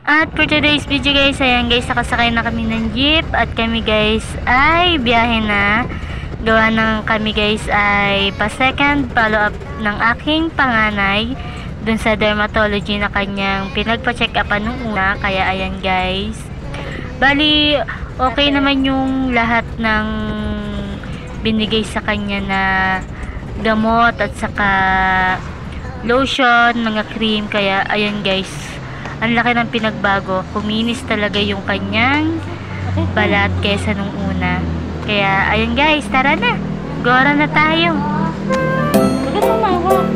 At for today's video guys, ayan guys, nakasakay na kami ng jeep at kami guys ay biyahe na. Gawa ng kami guys ay pa-second follow-up ng aking panganay dun sa dermatology na kanyang pinagpa-check upan nung una. Kaya ayan guys, bali okay naman yung lahat ng binigay sa kanya na gamot at saka lotion, mga cream. Kaya ayan guys, ang laki ng pinagbago. Kuminis talaga yung kanyang balat kaysa nung una. Kaya ayun guys, tara na, gora na tayo. Bakit tumawag?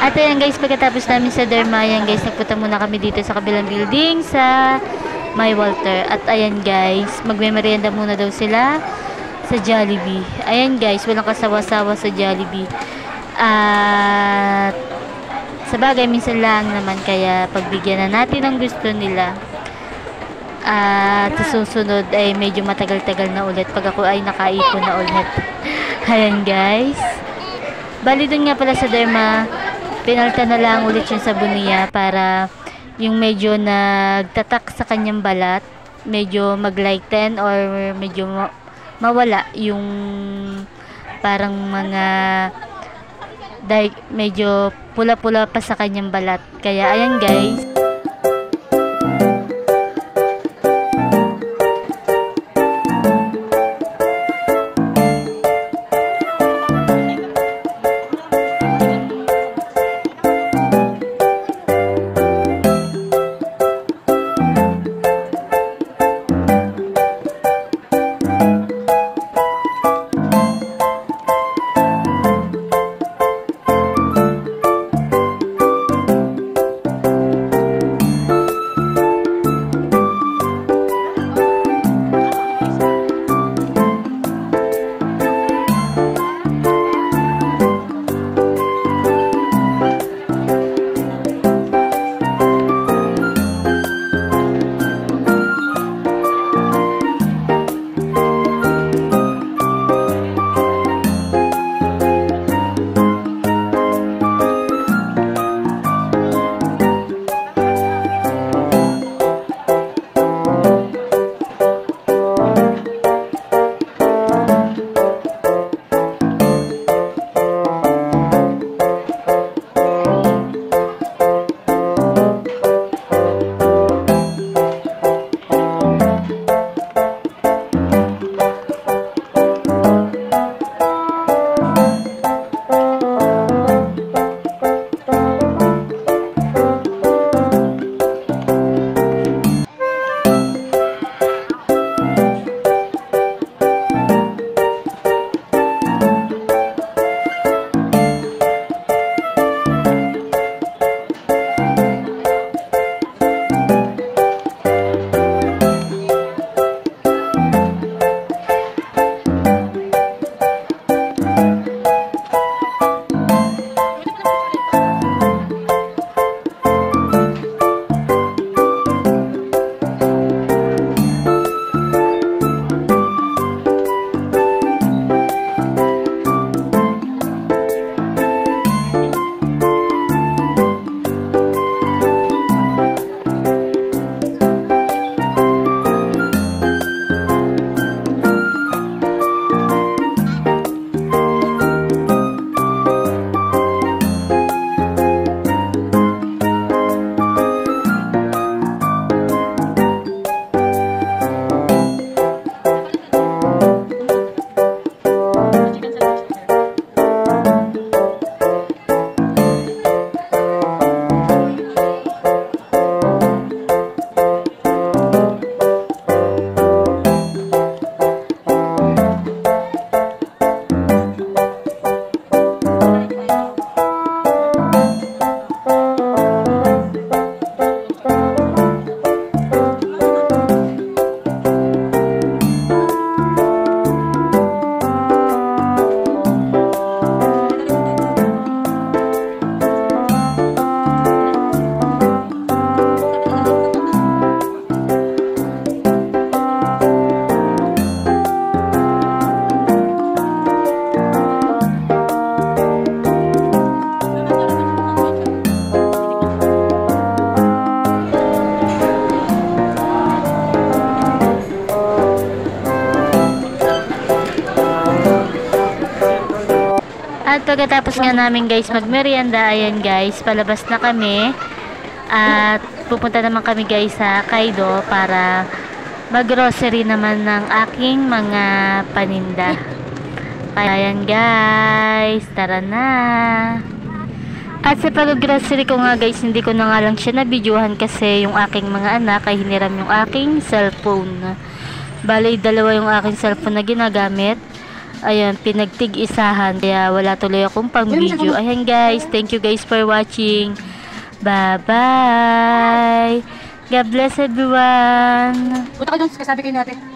At ayan guys, pagkatapos namin sa derma, ayan guys, nagpunta muna kami dito sa kabilang building sa May Walter. At ayan guys, magme-merienda muna daw sila sa Jollibee. Ayan guys, walang kasawa-sawa sa Jollibee. At sa bagay, minsan lang naman, kaya pagbigyan na natin ang gusto nila. At susunod ay medyo matagal-tagal na ulit pag ako ay nakaipon na ulit. Ayan guys, bali dun nga pala sa derma, pinalta na lang ulit yung sabon niya para yung medyo nagtatak sa kanyang balat, medyo mag-lighten or medyo mawala yung parang mga medyo pula-pula pa sa kanyang balat. Kaya ayan guys, At pagkatapos nga namin guys magmerienda, ayan guys, palabas na kami. At pupunta naman kami guys sa Kaido para mag-grocery naman ng aking mga paninda. Kaya ayan guys, tara na. At sa pag-grocery ko nga guys, hindi ko na nga lang siya na-videohan kasi yung aking mga anak ay hiniram yung aking cellphone. Bali, dalawa yung aking cellphone na ginagamit. Ayan, pinagtig-isahan. Kaya wala tuloy akong pang-video. Ayan guys, thank you guys for watching. Bye-bye. God bless everyone. Punta ka doon, kasabi kayo natin.